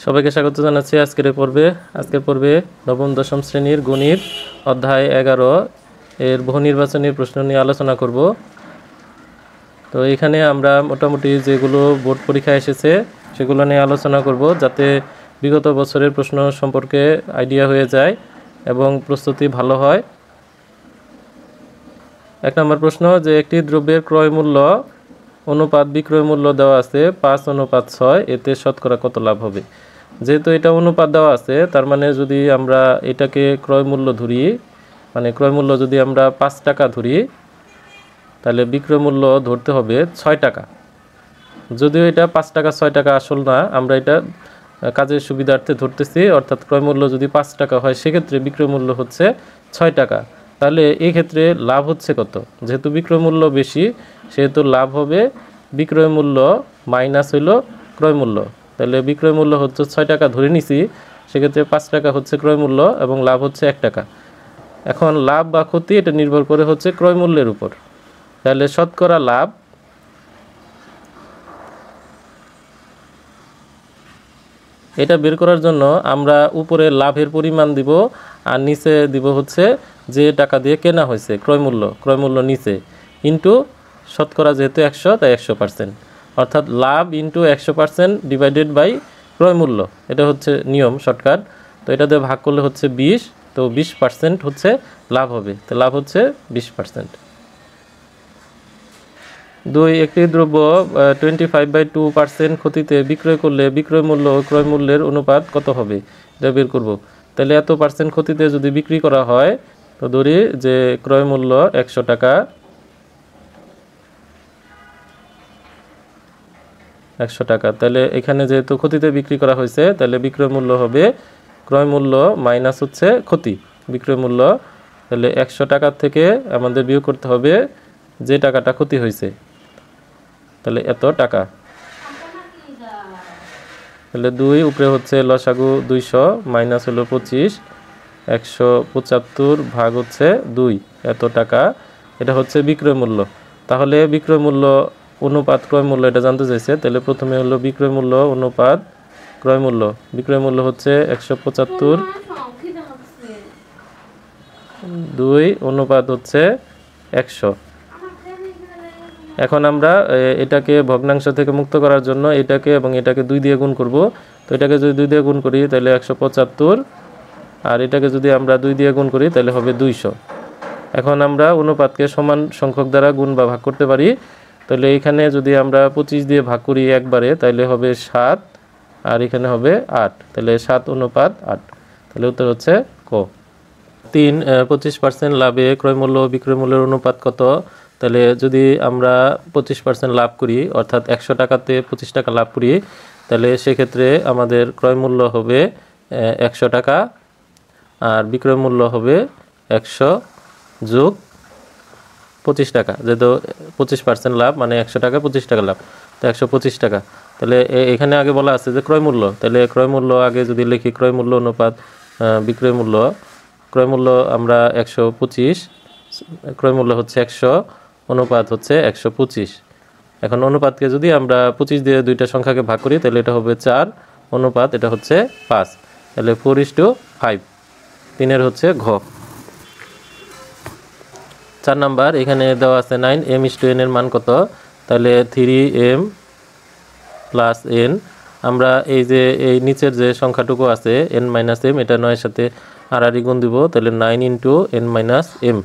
সবাইকে স্বাগত জানাচ্ছি আজকের পর্বে নবম দশম শ্রেণীর গণিত অধ্যায় 11 এর বহু নির্বাচনী প্রশ্ন নিয়ে আলোচনা করব। তো এখানে আমরা মোটামুটি যেগুলো বোর্ড পরীক্ষায় এসেছে সেগুলো নিয়ে আলোচনা করব, যাতে বিগত বছরের প্রশ্ন সম্পর্কে আইডিয়া হয়ে যায় এবং প্রস্তুতি ভালো হয়। 1 নম্বর প্রশ্ন, যে একটি দ্রব্যের ক্রয় মূল্য অনুপাত বিক্রয় মূল্য দেওয়া আছে 5:6, এতে শতকরা কত লাভ হবে? যেহেতু এটা অনুপাত দেওয়া আছে, তার মানে যদি আমরা এটাকে ক্রয় মূল্য ধরি, মানে ক্রয় মূল্য যদি আমরা 5 টাকা ধরি, তাহলে বিক্রয় মূল্য ধরতে হবে 6 টাকা। যদিও এটা 5 টাকা 6 টাকা আসল না, আমরা এটা কাজের সুবিধার্থে ধরতেছি, অর্থাৎ ক্রয় মূল্য যদি 5 টাকা হয় সেক্ষেত্রে বিক্রয় মূল্য হচ্ছে 6 টাকা। তাহলে এই ক্ষেত্রে লাভ হচ্ছে কত? যেহেতু বিক্রয় মূল্য বেশি সেহেতু লাভ হবে বিক্রয় মূল্য মাইনাস হইল ক্রয় মূল্য। তাহলে বিক্রয় মূল্য হচ্ছে 6 টাকা ধরে নিছি, সেক্ষেত্রে 5 টাকা হচ্ছে ক্রয় মূল্য এবং লাভ হচ্ছে 1 টাকা। এখন লাভ বা ক্ষতি এটা নির্ভর করে হচ্ছে ক্রয় মূল্যের উপর। তাহলে শতকরা লাভ, এটা বের করার জন্য আমরা উপরে লাভের পরিমাণ দিব আর নিচে দিব হচ্ছে যে টাকা দিয়ে কেনা হয়েছে ক্রয় মূল্য নিচে ইন্টু শতকরা, যেহেতু 100 তাই 100%, অর্থাৎ লাভ ইন্টু 100% ডিভাইডেড বাই ক্রয় মূল্য। এটা হচ্ছে নিয়ম, শর্টকাট। তো এটাতে ভাগ করলে হচ্ছে 20, তো 20% হচ্ছে লাভ হবে, তো লাভ হচ্ছে 20%। 2, একটি দ্রব্য 25/2% ক্ষতিতে বিক্রয় করলে বিক্রয় মূল্য ও ক্রয় মূল্যের অনুপাত কত হবে? এটা বের করব। তাহলে এত পার্সেন্ট ক্ষতিতে যদি বিক্রি করা হয়, তো ধরি যে ক্রয় মূল্য 100 টাকা, 100 টাকা। তাহলে এখানে যেহেতু ক্ষতিতে বিক্রি করা হয়েছে, তাহলে বিক্রয় মূল্য হবে ক্রয় মূল্য মাইনাস হচ্ছে ক্ষতি বিক্রয় মূল্য। তাহলে 100 টাকার থেকে আমাদের বিয়োগ করতে হবে যে টাকাটা ক্ষতি হয়েছে, তাহলে এত টাকা। তাহলে 2 উপরে হচ্ছে লসাগু 200 মাইনাস হলো 25, 175 ভাগ হচ্ছে 2, এত টাকা। এটা হচ্ছে বিক্রয় মূল্য। তাহলে বিক্রয় মূল্য অনুপাত ক্রয় মূল্য এটা জানতে চাইছে। তাহলে প্রথমে হলো বিক্রয় মূল্য অনুপাত ক্রয় মূল্য। বিক্রয় মূল্য হচ্ছে 175, 2 অনুপাত হচ্ছে 100। এখন আমরা এটাকে ভগ্নাংশ থেকে মুক্ত করার জন্য এটাকে এবং এটাকে 2 দিয়ে গুণ করব। তো এটাকে যদি 2 দিয়ে গুণ করি তাহলে 175, আর এটাকে যদি আমরা 2 দিয়ে গুণ করি তাহলে হবে 200। এখন আমরা অনুপাতকে সমান সংখ্যক দ্বারা গুণ বা ভাগ করতে পারি। তাহলে এখানে যদি আমরা 25 দিয়ে ভাগ করি একবারে, তাহলে হবে 7, আর এখানে হবে 8, তাহলে 7:8। তাহলে উত্তর হচ্ছে ক। 3, 25% লাভে ক্রয় মূল্য বিক্রয় মূল্যের অনুপাত কত? তাহলে যদি আমরা 25% লাভ করি, অর্থাৎ 100 টাকাতে 25 টাকা লাভ করি, তাহলে সেক্ষেত্রে আমাদের ক্রয় মূল্য হবে 100 টাকা আর বিক্রয় মূল্য হবে 100 যোগ 25 টাকা। যেহেতু 25% লাভ মানে 100 টাকা 25 টাকা লাভ, তো 125 টাকা। তাহলে এখানে আগে বলা আছে যে ক্রয় মূল্য, তাহলে ক্রয় মূল্য আগে যদি লিখি ক্রয় মূল্য অনুপাত বিক্রয় মূল্য। ক্রয় মূল্য আমরা 125, ক্রয় মূল্য হচ্ছে 100, অনুপাত হচ্ছে 125। এখন অনুপাতকে যদি আমরা 25 দিয়ে দুইটা সংখ্যাকে ভাগ করি তাহলে এটা হবে 4, অনুপাত এটা হচ্ছে 5, তাহলে 4:5। 3 হচ্ছে ঘ। 4 নাম্বার, এখানে দেওয়া আছে 9, m/n এর মান কত? তাহলে 3m + n। আমরা এই যে এই নিচের যে সংখ্যাটুকু আছে n - m, এটা 9 এর সাথে আর গুণ দিব, তাহলে 9 × n - m।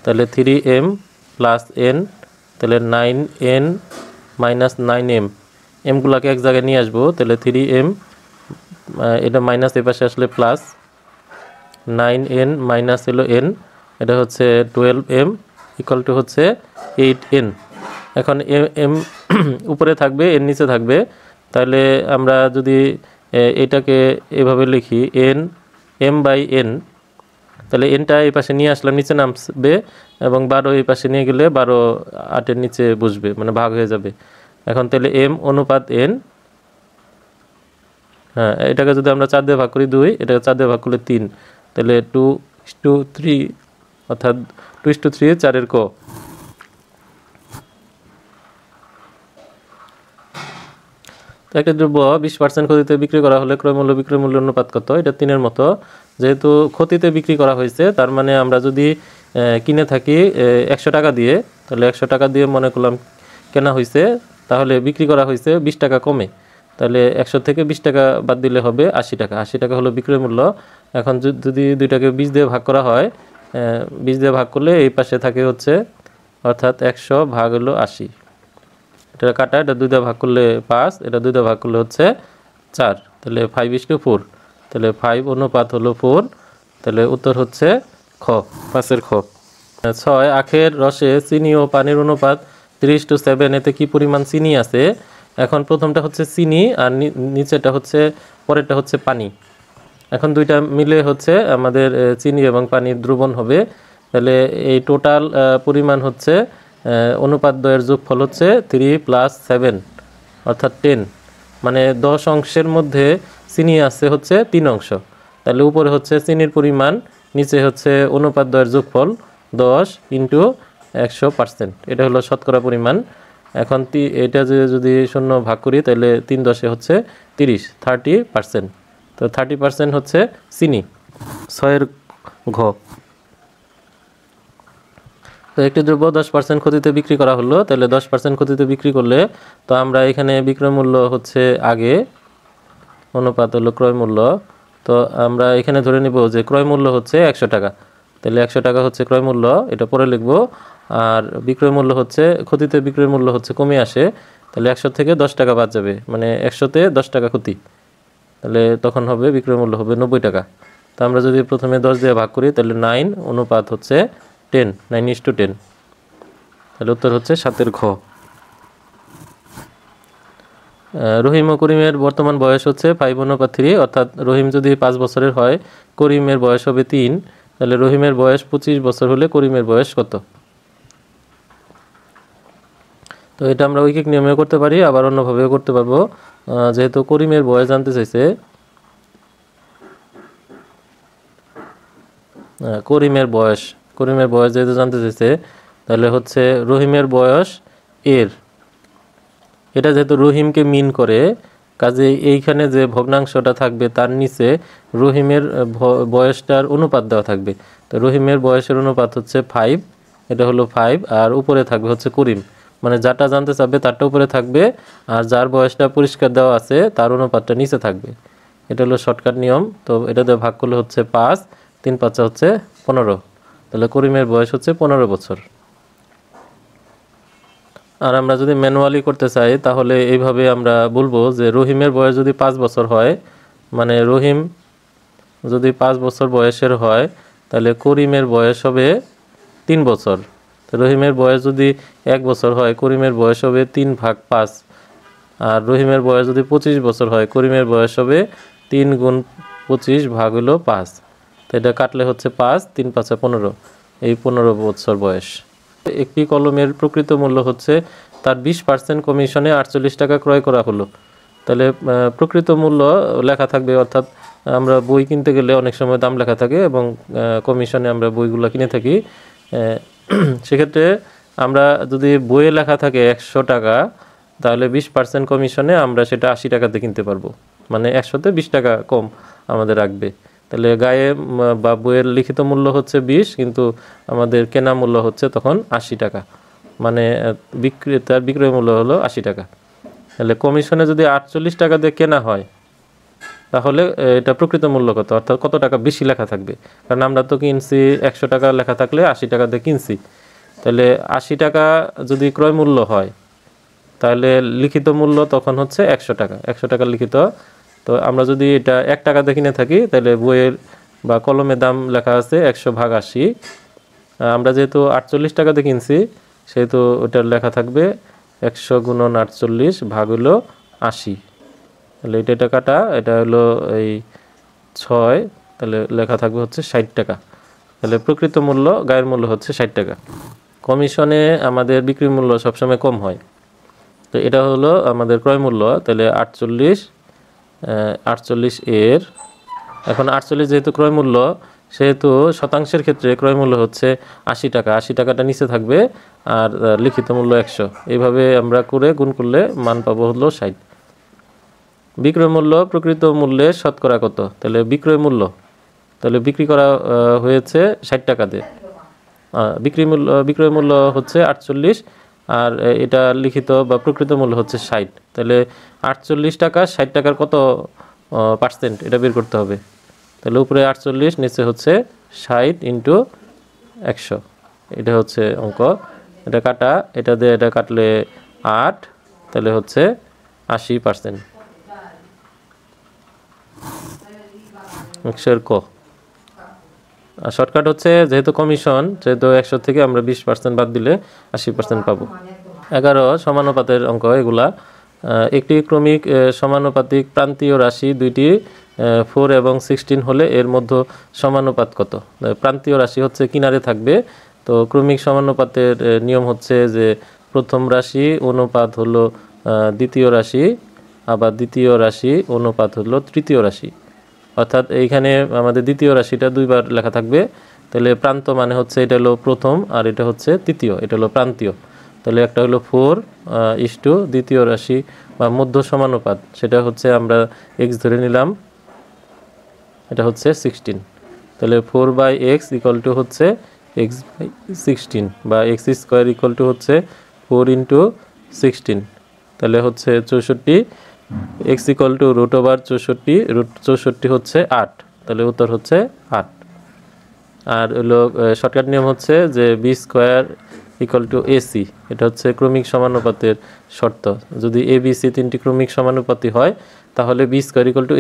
তাহলে 3m + n, তাহলে 9n - 9m, এমগুলোকে এক জায়গায় নিয়ে আসবো। তাহলে 3m, এটা মাইনাস এ পাশে আসলে প্লাস, 9n মাইনাস হলো n, এটা হচ্ছে 12m = হচ্ছে 8n। এখন m উপরে থাকবে n নিচে থাকবে, তাহলে আমরা যদি এটাকে এভাবে লিখি m/n, তাহলে nটা এই পাশে নিয়ে আসলাম, নিচে নামবে, এবং 12 এই পাশে নিয়ে গেলে 12 8-এর নিচে বসবে, মানে ভাগ হয়ে যাবে। এখন তাহলে m অনুপাত n, হ্যাঁ, এটাকে যদি আমরা 4 দিয়ে ভাগ করি 2, এটাকে 4 দিয়ে ভাগ করলে 3, তাহলে 2:3, অর্থাৎ 2:3, 4 ক। তো একটা দ্রব্য 20% ক্ষতিতে বিক্রি করা হলে ক্রয় মূল্য বিক্রয় মূল্য অনুপাত কত? এটা 3-এর মতো। যেহেতু ক্ষতিতে বিক্রি করা হয়েছে, তার মানে আমরা যদি কিনে থাকি 100 টাকা দিয়ে, তাহলে 100 টাকা দিয়ে মনে করলাম কেনা হয়েছে, তাহলে বিক্রি করা হয়েছে 20 টাকা কমে, তাহলে 100 থেকে 20 টাকা বাদ দিলে হবে 80 টাকা। 80 টাকা হলো বিক্রয় মূল্য। এখন যদি দুইটাকে 20 দিয়ে ভাগ করা হয়, 20 দিয়ে ভাগ করলে এই পাশে থাকে হচ্ছে, অর্থাৎ 100 ভাগ হলো 80। এটা কাটা, এটা 2 দিয়ে ভাগ করলে 5, এটা 2 দিয়ে ভাগ করলে হচ্ছে 4, তাহলে 5:4, তাহলে 5 অনুপাত হলো 4, তাহলে উত্তর হচ্ছে খ, 5-এর খ। 6 আখের রসে চিনি ও পানির অনুপাত 3:7, এতে কি পরিমাণ চিনি আছে? এখন প্রথমটা হচ্ছে চিনি আর নিচেটা হচ্ছে, পরেরটা হচ্ছে পানি। এখন দুইটা মিলে হচ্ছে আমাদের চিনি এবং পানির দ্রবণ হবে। তাহলে এই টোটাল পরিমাণ হচ্ছে অনুপাত দ্বয়ের যোগফল হচ্ছে 3 + 7 অর্থাৎ 10, মানে 10 অংশের মধ্যে চিনি আছে হচ্ছে 3 অংশ। তাহলে উপরে হচ্ছে চিনির পরিমাণ, নিচে হচ্ছে অনুপাত দ্বয়ের যোগফল 10 × 100%, এটা হলো শতকরা পরিমাণ। এখন এটা যদি 0 ভাগ করি, তাহলে 3 10 হচ্ছে 30, 30%। তো 30% হচ্ছে চিনি। 6-এর ঘ। তো একটি দ্রব্য 10% ক্ষতিতে বিক্রি করা হলো, তাহলে 10% ক্ষতিতে বিক্রি করলে, তো আমরা এখানে বিক্রয় মূল্য হচ্ছে আগে, অনুপাত হলো ক্রয় মূল্য। তো আমরা এখানে ধরে নিব যে ক্রয় মূল্য হচ্ছে 100 টাকা, তাহলে 100 টাকা হচ্ছে ক্রয় মূল্য, এটা পরে লিখব। আর বিক্রয় মূল্য হচ্ছে, ক্ষতিতে বিক্রয় মূল্য হচ্ছে কমে আসে, তাহলে 100 থেকে 10 টাকা বাদ যাবে, মানে 100-তে 10 টাকা ক্ষতি, তাহলে তখন হবে বিক্রয় মূল্য হবে 90 টাকা। তো আমরা যদি প্রথমে 10 দিয়ে ভাগ করি, তাহলে 9 অনুপাত হচ্ছে 10, 9:10, তাহলে উত্তর হচ্ছে 7-এর ঘ। রহিম ও করিমের বর্তমান বয়স হচ্ছে 5:3, অর্থাৎ রহিম যদি 5 বছরের হয়, করিমের বয়স হবে 3, তাহলে রহিমের বয়স 25 বছর হলে করিমের বয়স কত? তো এটা আমরা ঐকিক নিয়মেও করতে পারি, আবার অন্যভাবেও করতে পারবো। যেহেতু করিমের বয়স জানতে চাইছে, করিমের বয়স যেহেতু জানতে চাইছে, তাহলে হচ্ছে রহিমের বয়স এর, এটা যেহেতু রহিমকে মিন করে, কাজে এইখানে যে ভগ্নাংশটা থাকবে তার নিচে রহিমের বয়সটার অনুপাত দেওয়া থাকবে। তো রহিমের বয়সের অনুপাত হচ্ছে 5, এটা হলো 5, আর উপরে থাকবে হচ্ছে করিম, মানে যাটা জানতে চাবে তারটা উপরে থাকবে, আর যার বয়সটা পরিষ্কার দেওয়া আছে তার অনুপাতটা নিচে থাকবে। এটা হলো শর্টকাট নিয়ম। তো এটা দিয়ে ভাগ করলে হচ্ছে 5, 3 5 হচ্ছে 15, তাহলে করিমের বয়স হচ্ছে 15 বছর। আর আমরা যদি ম্যানুয়ালি করতে চাই, তাহলে এইভাবে আমরা বলবো যে রহিমের বয়স যদি 5 বছর হয়, মানে রহিম যদি 5 বছর বয়সের হয়, তাহলে করিমের বয়স হবে 3 বছর। তো রহিমের বয়স যদি 1 বছর হয়, করিমের বয়স হবে 3/5। আর রহিমের বয়স যদি 25 বছর হয়, করিমের বয়স হবে 3 × 25 ভাগ হলো 5। তো এটা কাটলে হচ্ছে 5, 3 5 15, এই 15 বছর বয়স। একটি কলমের প্রকৃত মূল্য হচ্ছে তার 20% কমিশনে 48 টাকা ক্রয় করা হলো, তাহলে প্রকৃত মূল্য লেখা থাকবে, অর্থাৎ আমরা বই কিনতে গেলে অনেক সময় দাম লেখা থাকে এবং কমিশনে আমরা বইগুলো কিনে থাকি। সেক্ষেত্রে আমরা যদি বইয়ে লেখা থাকে 100 টাকা, তাহলে 20% কমিশনে আমরা সেটা 80 টাকাতে কিনতে পারবো, মানে 100-তে 20 টাকা কম আমাদের রাখবে। তাহলে গায়ে বা বইয়ের লিখিত মূল্য হচ্ছে 20, কিন্তু আমাদের কেনা মূল্য হচ্ছে তখন 80 টাকা, মানে বিক্রেতার বিক্রয় মূল্য হলো 80 টাকা। তাহলে কমিশনে যদি 48 টাকা দিয়ে কেনা হয়, তাহলে এটা প্রকৃত মূল্য কত, অর্থাৎ কত টাকা বেশি লেখা থাকবে। কারণ আমরা তো কিনছি 100 টাকা লেখা থাকলে 80 টাকা দিয়ে কিনছি, তাহলে 80 টাকা যদি ক্রয় মূল্য হয়, তাহলে লিখিত মূল্য তখন হচ্ছে 100 টাকা, 100 টাকা লিখিত। তো আমরা যদি এটা 1 টাকা দিয়ে কিনে থাকি, তাহলে বইয়ের বা কলমের দাম লেখা আছে 100/80। আমরা যেহেতু 48 টাকা দিয়ে কিনছি, সেহেতু ওটার লেখা থাকবে 100 × 48 ভাগ হলো 80, তাহলে এটা কাটা, এটা হলো এই 6, তাহলে লেখা থাকবে হচ্ছে 60 টাকা। তাহলে প্রকৃত মূল্য, গায়ের মূল্য হচ্ছে 60 টাকা। কমিশনে আমাদের বিক্রি মূল্য সবসময় কম হয়। তো এটা হলো আমাদের ক্রয় মূল্য, তাহলে 48 এর, এখন 48 যেহেতু ক্রয় মূল্য, সেহেতু শতাংশের ক্ষেত্রে ক্রয় মূল্য হচ্ছে 80 টাকা, 80 টাকাটা নিচে থাকবে, আর লিখিত মূল্য 100, এইভাবে আমরা করে গুণ করলে মান পাবো হলো 60। বিক্রয় মূল্য প্রকৃত মূল্যের শতকরা কত? তাহলে বিক্রয় মূল্য, তাহলে বিক্রি করা হয়েছে 60 টাকাতে, বিক্রয় মূল্য হচ্ছে 48, আর এটা লিখিত বা প্রকৃত মূল্য হচ্ছে 60। তাহলে 48 টাকা 60 টাকার কত পার্সেন্ট এটা বের করতে হবে। তাহলে উপরে 48, নিচে হচ্ছে 60 ইন্টু 100, এটা হচ্ছে অঙ্ক। এটা কাটা, এটা দিয়ে এটা কাটলে 8, তাহলে হচ্ছে 80%। 100 ক। আর শর্টকাট হচ্ছে যেহেতু কমিশন, যেহেতু 100 থেকে আমরা 20% বাদ দিলে 80% পাবো। 11 সমানুপাতের অঙ্ক এগুলা। একটি ক্রমিক সমানুপাতিক প্রান্তীয় রাশি দুইটি 4 এবং 16 হলে এর মধ্যে সমানুপাত কত? প্রান্তীয় রাশি হচ্ছে কিনারে থাকবে, তো ক্রমিক সমানুপাতের নিয়ম হচ্ছে যে প্রথম রাশি অনুপাত হলো দ্বিতীয় রাশি, আবার দ্বিতীয় রাশি অনুপাত হলো তৃতীয় রাশি। অর্থাৎ এইখানে আমাদের দ্বিতীয় রাশিটা দুইবার লেখা থাকবে। তাহলে প্রান্ত মানে হচ্ছে এটা হলো প্রথম, আর এটা হচ্ছে তৃতীয়, এটা হলো প্রান্তীয়। তাহলে একটা হলো 4:, দ্বিতীয় রাশি বা মধ্য সমানুপাত, সেটা হচ্ছে আমরা x ধরে নিলাম, এটা হচ্ছে 16। তাহলে 4/x = হচ্ছে x/16, বা x² হচ্ছে 4 × 16, তাহলে হচ্ছে 64। x √64, √64 হচ্ছে 8, তাহলে উত্তর হচ্ছে 8। আর হলো শর্টকাট নিয়ম হচ্ছে যে b² = ac, এটা হচ্ছে ক্রমিক সমানুপাতের শর্ত। যদি a b c তিনটি ক্রমিক সমানুপাতি হয় তাহলে b² =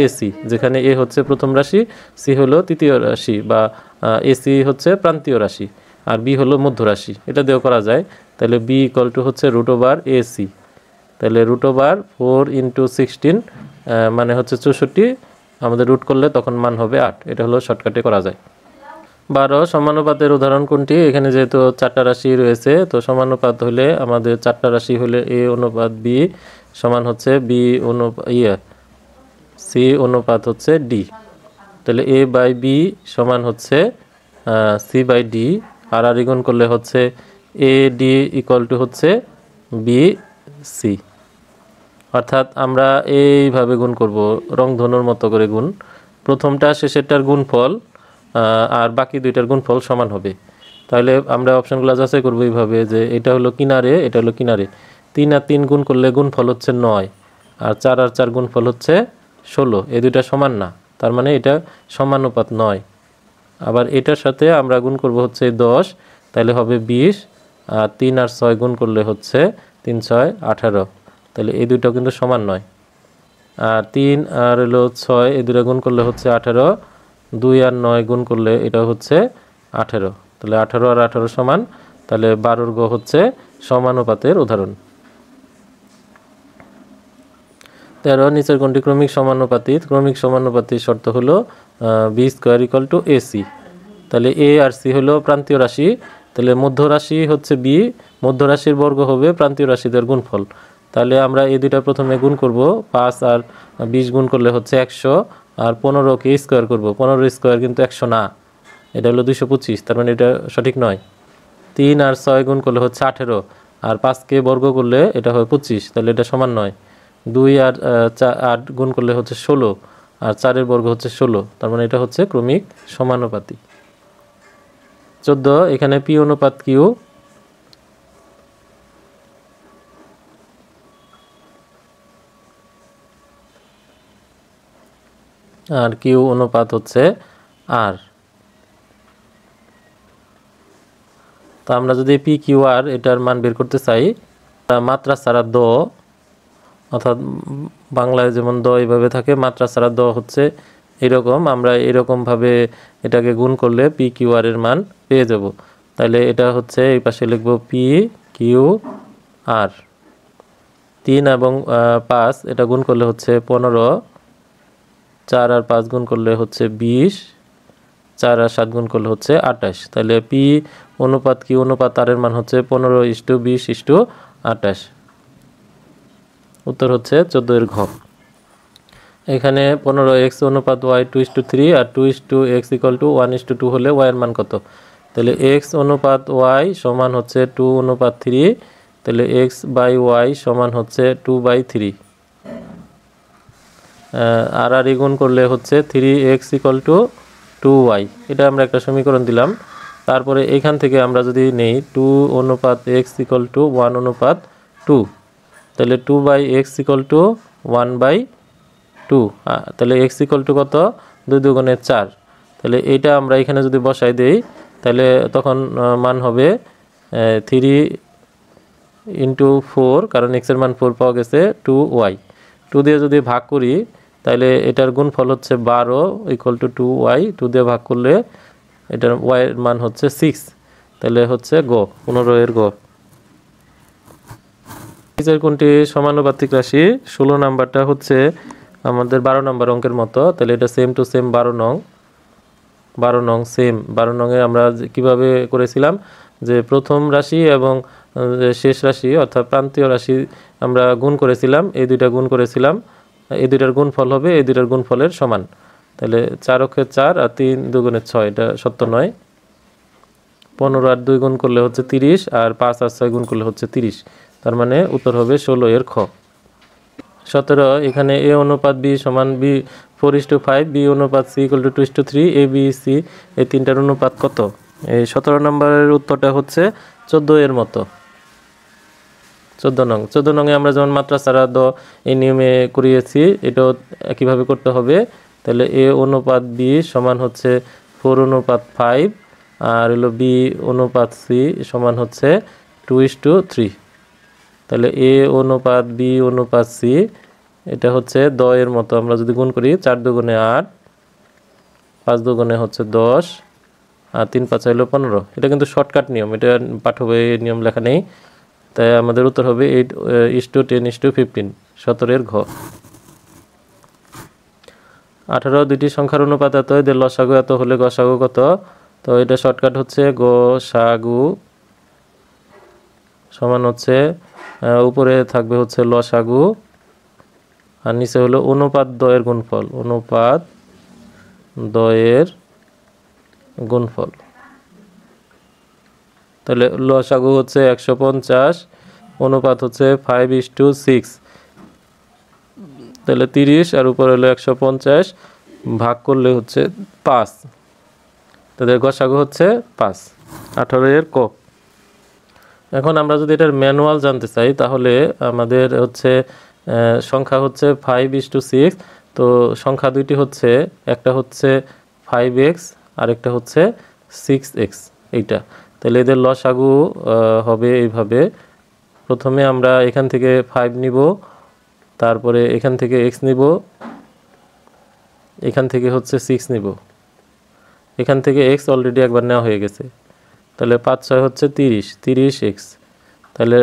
ac, যেখানে a হচ্ছে প্রথম রাশি, c হলো তৃতীয় রাশি বা ac হচ্ছে প্রান্তীয় রাশি, আর b হলো মধ্য রাশি। এটা দিয়েও করা যায়। তাহলে b = হচ্ছে √ac, তাহলে √4 × 16 মানে হচ্ছে 64, আমাদের রুট করলে তখন মান হবে 8। এটা হলো শর্টকাটে করা যায়। 12 সমানুপাতের উদাহরণ কোনটি? এখানে যেহেতু 4টা রাশি রয়েছে, তো সমানুপাত হলে আমাদের 4টা রাশি হলে a অনুপাত b সমান হচ্ছে c অনুপাত হচ্ছে d। তাহলে a/b সমান হচ্ছে c/d, আর গুণ করলে হচ্ছে ad = হচ্ছে bc। অর্থাৎ আমরা এইভাবে গুণ করব, রংধনুর মতো করে গুণ। প্রথমটা শেষেরটার গুণফল আর বাকি দুইটার গুণফল সমান হবে। তাহলে আমরা অপশনগুলো যাচাই করব এইভাবে যে এটা হলো কিনারে, এটা হলো কিনারে। 3 আর 3 গুণ করলে গুণফল হচ্ছে 9, আর 4 আর 4 গুণফল হচ্ছে 16। এই দুইটা সমান না, তার মানে এটা সমানুপাত নয়। আবার এটার সাথে আমরা গুণ করব হচ্ছে 10, তাহলে হবে 20, আর 3 আর 6 গুণ করলে হচ্ছে 3 × 6 = 18, তাহলে এই দুটো কিন্তু সমান নয়। আর 3 আর হলো 6 এই দুটো গুণ করলে হচ্ছে 18, 2 আর 9 গুণ করলে এটা হচ্ছে 18, তাহলে 18 আর 18 সমান। তাহলে 12 গ হচ্ছে সমানুপাতের উদাহরণ। 13 নিচের কোনটি ক্রমিক সমানুপাতি? ক্রমিক সমানুপাতির শর্ত হলো b² = ac। তাহলে a আর c হলো প্রান্তীয় রাশি, তাহলে মধ্য রাশি হচ্ছে b, মধ্য রাশির বর্গ হবে প্রান্তীয় রাশিদের গুণফল। তাহলে আমরা এই দুইটা প্রথমে গুণ করব, 5 আর 20 গুণ করলে হচ্ছে 100, আর 15 কে স্কোয়ার করব, 15² কিন্তু 100 না, এটা হলো 225, তার মানে এটা সঠিক নয়। 3 আর 6 গুণ করলে হচ্ছে 18, আর 5 কে বর্গ করলে এটা হয় 25, তাহলে এটা সমান নয়। 2 আর 8 গুণ করলে হচ্ছে 16, আর 4 এর বর্গ হচ্ছে 16, তার মানে এটা হচ্ছে ক্রমিক সমানুপাতি। 14 এখানে p অনুপাত q, আর q অনুপাত হচ্ছে r। তো আমরা যদি p/q/r এটার মান বের করতে চাই, মাত্রা ছাড়া দ, অর্থাৎ বাংলায় যেমন দ এইভাবে থাকে, মাত্রা ছাড়া দ হচ্ছে এরকম। আমরা এরকমভাবে এটাকে গুণ করলে p/q/r এর মান পেয়ে যাব। তাহলে এটা হচ্ছে এই পাশে লিখব p/q/r। 3 এবং 5 এটা গুণ করলে হচ্ছে 15, 4 আর 5 গুণ করলে হচ্ছে 20, 4 আর 7 গুণ করলে হচ্ছে 28। তাহলে p অনুপাত q অনুপাত r এর মান হচ্ছে 15:20:28। উত্তর হচ্ছে 14 এর ঘ। এখানে 15x অনুপাত y 2:3 আর 2:x = 1:2 হলে y এর মান কত? তাহলে x অনুপাত y সমান হচ্ছে 2:3, তাহলে x/y সমান হচ্ছে 2/3। আর গুণ করলে হচ্ছে 3x = 2y। এটা আমরা একটা সমীকরণ দিলাম। তারপরে এখান থেকে আমরা যদি নেই 2:x = 1:2, তাহলে 2/x = 1/2। তাহলে x = কত? 2 দুগুণে 4। তাহলে এইটা আমরা এখানে যদি বসাই দেই তাহলে তখন মান হবে 3 × 4, কারণ x এর মান 4 পাওয়া গেছে, 2y। 2 দিয়ে যদি ভাগ করি তাহলে এটার গুণফল হচ্ছে 12 = 2y। 2 দিয়ে ভাগ করলে এটার y এর মান হচ্ছে 6। তাহলে হচ্ছে গ, 15 এর গ। নিচের কোনটি সমানুপাতিক রাশি? 16 নাম্বারটা হচ্ছে আমাদের 12 নম্বর অঙ্কের মতো। তাহলে এটা সেম টু সেম 12 নং সেম। 12 নংয়ে আমরা কিভাবে করেছিলাম যে প্রথম রাশি এবং শেষ রাশি অর্থাৎ প্রান্তীয় রাশি আমরা গুণ করেছিলাম, এই দুইটা গুণ করেছিলাম, এই দুইটার গুণফল হবে এই দুইটার গুণফলের সমান। তাহলে 4 অক্ষে 4 আর 3 দুগুণে 6, এটা সত্য নয়। 15 আর 2 গুণ করলে হচ্ছে 30, আর 5 আর 6 গুণ করলে হচ্ছে 30। তার মানে উত্তর হবে 16 এর খ। 17 এখানে a অনুপাত b সমান b 4:5, b অনুপাত c = 2:3, a b c এই তিনটার অনুপাত কত? এই 17 নম্বরের উত্তরটা হচ্ছে 14 এর মতো। 14 নং এ আমরা যেমন মাত্রা ছাড়া দ এই নিয়মে করিয়েছি, এটাও একইভাবে করতে হবে। তাহলে a অনুপাত b সমান হচ্ছে 4:5, আর হলো b অনুপাত c সমান হচ্ছে 2:3। তাহলে a অনুপাত b অনুপাত c এটা হচ্ছে দ এর মতো। আমরা যদি গুণ করি 4 দুগুণে 8, 5 দুগুণে হচ্ছে 10, আর 3 5 হলো 15। এটা কিন্তু শর্টকাট নিয়ম, এটা পাঠ্য বইয়ে নিয়ম লেখা নেই। তাই আমাদের উত্তর হবে 8:10:15, 17 এর ঘ। 18 দুইটি সংখ্যার অনুপাত এত, এদের লসাগু এত হলে গসাগু কত? তো এটা শর্টকাট হচ্ছে গসাগু সমান হচ্ছে উপরে থাকবে হচ্ছে লসাগু, আর নিচে হলো অনুপাত দ্বয়ের গুণফল, অনুপাত দ্বয়ের গুণফল। তাহলে লসাগু হচ্ছে 150, অনুপাত হচ্ছে 5:6। তাহলে 30 আর উপরে হলো 150, ভাগ করলে হচ্ছে 5। তাদের গসাগু হচ্ছে 5। 18 এর ক। এখন আমরা যদি এটার ম্যানুয়াল জানতে চাই তাহলে আমাদের হচ্ছে সংখ্যা হচ্ছে 5:6। তো সংখ্যা দুইটি হচ্ছে, একটা হচ্ছে 5x আর একটা হচ্ছে 6x এইটা। তাহলে এদের লসাগু হবে এইভাবে। প্রথমে আমরা এখান থেকে 5 নিব, তারপরে এখান থেকে x নিব, এখান থেকে হচ্ছে 6 নিব, এখান থেকে x অলরেডি একবার নেওয়া হয়ে গেছে। তাহলে 5 6 হচ্ছে 30, 30x। তাহলে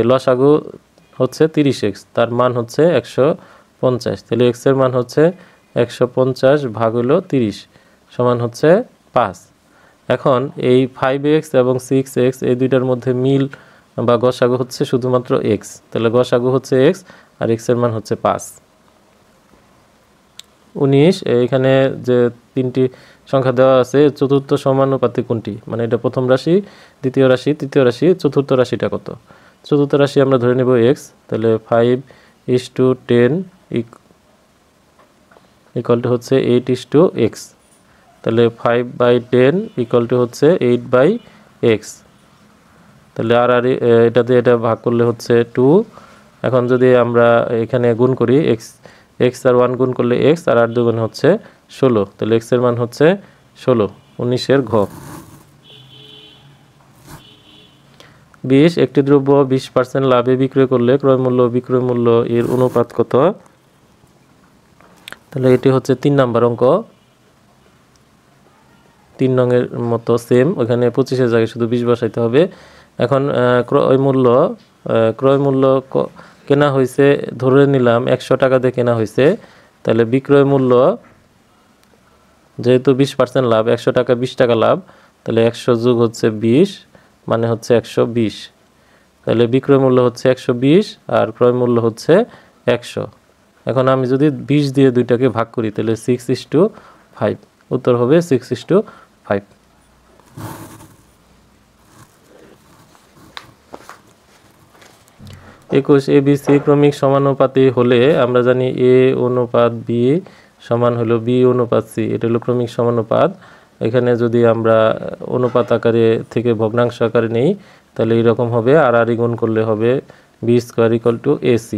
লসাগু হচ্ছে 30x, তার মান হচ্ছে 150। তাহলে x এর মান হচ্ছে 150 ভাগ হলো 30 সমান হচ্ছে 5। এখন এই 5x এবং 6x এই দুইটার মধ্যে মিল বা গসাগু হচ্ছে শুধুমাত্র x। তাহলে গসাগু হচ্ছে x আর x এর মান হচ্ছে 5। 19 এখানে যে তিনটি সংখ্যা দেওয়া আছে, চতুর্থ সমানুপাতিক কোনটি? মানে এটা প্রথম রাশি, দ্বিতীয় রাশি, তৃতীয় রাশি, চতুর্থ রাশিটা কত? চতুর্থ রাশি আমরা ধরে নেব x। তাহলে 5:10 ইকুয়াল টু হচ্ছে 8:x। তাহলে 5/10 ইকুয়াল টু হচ্ছে 8/x। তাহলে আর এটা দিয়ে এটা ভাগ করলে হচ্ছে 2। এখন যদি আমরা এখানে গুণ করি x আর 1 গুণ করলে x, আর 8 দুগুণ হচ্ছে 16। তাহলে x এর মান হচ্ছে 16। 19 এর ঘ। 20 একটি দ্রব্য 20% লাভে বিক্রয় করলে ক্রয় মূল্য বিক্রয় মূল্য এর অনুপাত কত? তাহলে এটি হচ্ছে 3 নাম্বার অঙ্ক। 3 নংয়ের মতো সেম, ওখানে 25 এর জায়গায় শুধু 20 বসাইতে হবে। এখন ক্রয় মূল্য কেনা হয়েছে, ধরে নিলাম 100 টাকা দিয়ে কেনা হয়েছে। তাহলে বিক্রয় মূল্য যেহেতু 20% লাভ, 100 টাকা 20 টাকা লাভ, তাহলে 100 যোগ হচ্ছে 20 মানে হচ্ছে 120। তাহলে বিক্রয় মূল্য হচ্ছে 120 আর ক্রয় মূল্য হচ্ছে 100। এখন আমি যদি 20 দিয়ে দুইটাকে ভাগ করি তাহলে 6:5, উত্তর হবে 6:5। 21 ABC ক্রমিক সমানুপাতি হলে আমরা জানি A অনুপাত B সমান হলো B অনুপাত C, এটা হলো ক্রমিক সমানুপাত। এখানে যদি আমরা অনুপাত আকারে থেকে ভগ্নাংশ আকারে নেই তাহলে এরকম হবে, আর গুণ করলে হবে B² = AC,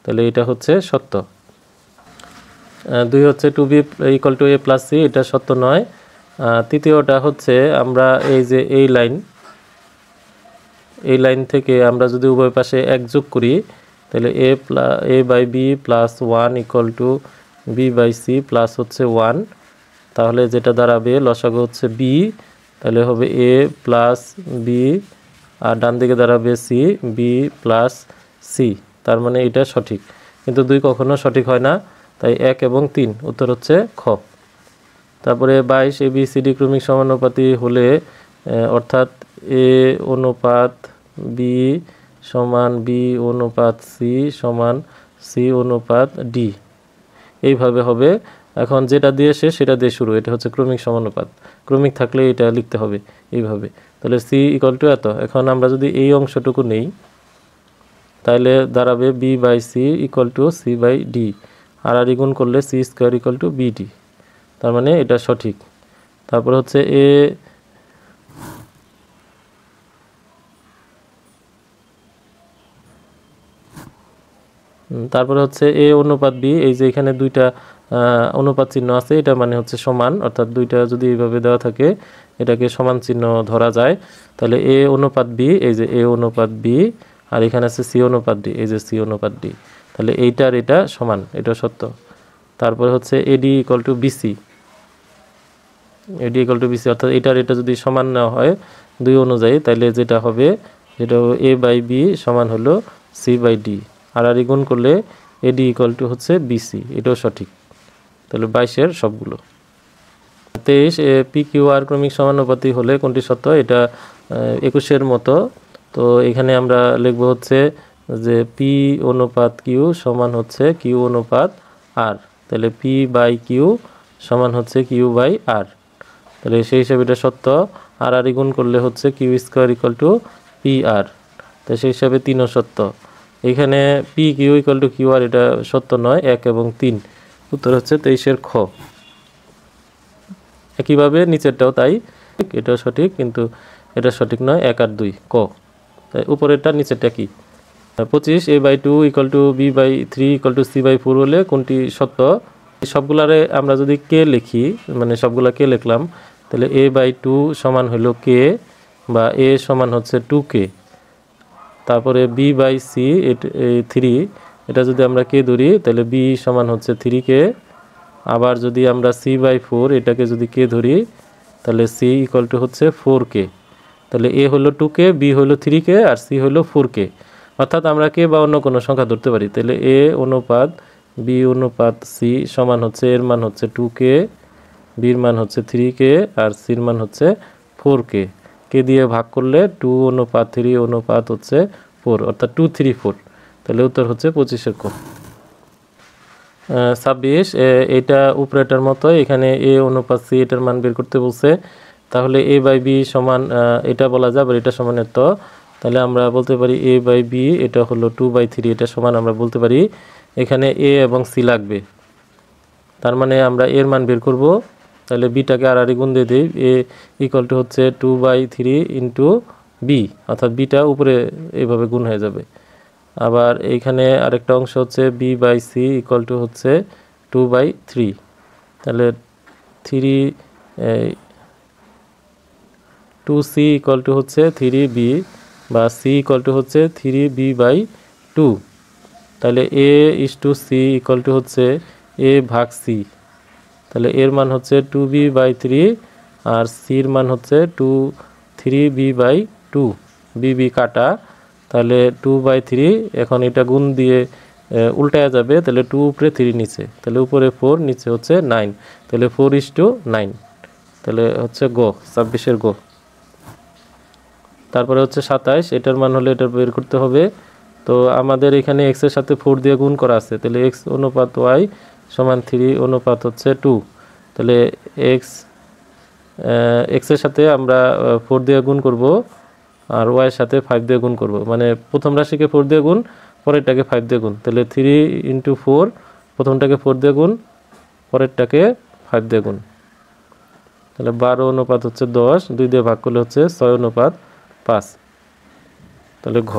তাহলে এটা হচ্ছে সত্য। 2 হচ্ছে 2B = A + C, এটা সত্য নয়। তৃতীয়টা হচ্ছে আমরা এই যে এই লাইন থেকে আমরা যদি উভয় পাশে 1 যোগ করি তাহলে A/B + 1 = B/C প্লাস হচ্ছে 1, তাহলে যেটা দাঁড়াবে লসাগু হচ্ছে B, তাহলে হবে A + B আর ডান দিকে দাঁড়াবে C, B + C, তার মানে এটা সঠিক। কিন্তু 2 কখনো সঠিক হয় না, তাই 1 এবং 3, উত্তর হচ্ছে খ। তারপরে 22 ABCD ক্রমিক সমানুপাতি হলে অর্থাৎ A অনুপাত B সমান B অনুপাত C সমান C অনুপাত D, এইভাবে হবে। এখন যেটা দিয়ে শেষ সেটা দিয়ে শুরু, এটা হচ্ছে ক্রমিক সমানুপাত। ক্রমিক থাকলে এটা লিখতে হবে এইভাবে। তাহলে C = এত। এখন আমরা যদি এই অংশটুকু নেই তাহলে দাঁড়াবে B/C = C/D, আর গুণ করলে C² = BD, তার মানে এটা সঠিক। তারপর হচ্ছে A অনুপাত B, এই যে এখানে দুইটা অনুপাত চিহ্ন আছে, এটা মানে হচ্ছে সমান, অর্থাৎ দুইটা যদি এইভাবে দেওয়া থাকে এটাকে সমান চিহ্ন ধরা যায়। তাহলে A অনুপাত B, এই যে A অনুপাত B, আর এখানে আছে C অনুপাত D, এই যে C অনুপাত D, তাহলে এইটার এটা সমান, এটা সত্য। তারপরে হচ্ছে AD = BC, AD = BC, অর্থাৎ এটার এটা যদি সমান না হয় 2 অনুযায়ী তাহলে যেটা হবে যেটা A/B সমান হলো C/D, আর গুণ করলে AD = হচ্ছে BC, এটাও সঠিক। তাহলে 22 সবগুলো। 23 PQR ক্রমিক সমানুপাতি হলে কোনটি সত্য? এটা 21 মতো। তো এখানে আমরা লিখব হচ্ছে যে P অনুপাত Q সমান হচ্ছে Q অনুপাত R, তাহলে P/Q সমান হচ্ছে Q/R, তাহলে সেই হিসাবে এটা সত্য। আর গুণ করলে হচ্ছে Q² = PR, তাই সেই হিসাবে 3ও সত্য। এখানে PQ = QR, এটা সত্য নয়, 1 এবং 3, উত্তর হচ্ছে 23 খ। একইভাবে নিচেরটাও তাই, এটাও সঠিক কিন্তু এটা সঠিক নয়, 1 আর 2 ক। তাই উপরেরটা নিচেরটা কি? 25 A/2 = B/3 = C/4 হলে কোনটি সত্য? সবগুলারে আমরা যদি কে লিখি, মানে সবগুলা কে লিখলাম, তাহলে A/2 সমান হলো K, বা A সমান হচ্ছে 2K। তারপরে B/C 3, এটা যদি আমরা কে ধরি তাহলে B সমান হচ্ছে 3K। আবার যদি আমরা C/4 এটাকে যদি কে ধরি তাহলে C = হচ্ছে 4K। তাহলে A হলো 2K, B হলো 3K, আর C হলো 4K। অর্থাৎ আমরা কে বা অন্য কোনো সংখ্যা ধরতে পারি। তাহলে A অনুপাত B অনুপাত C সমান হচ্ছে, এর মান হচ্ছে 2K, B এর মান হচ্ছে 3K, আর C এর মান হচ্ছে 4K। কে দিয়ে ভাগ করলে 2 অনুপাত 3 অনুপাত হচ্ছে 4, অর্থাৎ 2, 3, 4। তাহলে উত্তর হচ্ছে 25 ক। 26 এটা উপরেটার মতো, এখানে A অনুপাত C এটার মান বের করতে বলছে। তাহলে A/B সমান এটা বলা যাবে, এটা সমান এত। তাহলে আমরা বলতে পারি A/B এটা হলো 2/3, এটা সমান আমরা বলতে পারি। এখানে A এবং C লাগবে, তার মানে আমরা এর মান বের করব। তাহলে বিটাকে আর গুণ দিয়ে দিই, A = হচ্ছে 2/3 × B, অর্থাৎ বিটা উপরে এইভাবে গুণ হয়ে যাবে। আবার এইখানে আরেকটা অংশ হচ্ছে B/C = হচ্ছে 2/3, তাহলে 2C = হচ্ছে 3B, বা C = হচ্ছে 3B/2। তাহলে A/C = হচ্ছে A/C, তাহলে এর মান হচ্ছে 2B/3, আর C এর মান হচ্ছে 3B/2, BB কাটা, তাহলে 2/3। এখন এটা গুণ দিয়ে উল্টায়া যাবে, তাহলে 2 উপরে 3 নিচে, তাহলে উপরে 4 নিচে হচ্ছে 9, তাহলে 4:9, তাহলে হচ্ছে গ, 26 গ। তারপরে হচ্ছে 27, এটার মান হলে এটা বের করতে হবে। তো আমাদের এখানে x এর সাথে 4 দিয়ে গুণ করা আছে, তাহলে x অনুপাত y সমান 3 অনুপাত হচ্ছে 2। তাহলে x এর সাথে আমরা 4 দিয়ে গুণ করব, আর y এর সাথে 5 দিয়ে গুণ করব, মানে প্রথম রাশিকে 4 দিয়ে গুণ পরেরটাকে 5 দিয়ে গুণ, তাহলে 3 × 4, প্রথমটাকে 4 দিয়ে গুণ, পরেরটাকে 5 দিয়ে গুণ, তাহলে 12 অনুপাত হচ্ছে 10, 2 দিয়ে ভাগ করলে হচ্ছে 6 অনুপাত 5, তাহলে ঘ।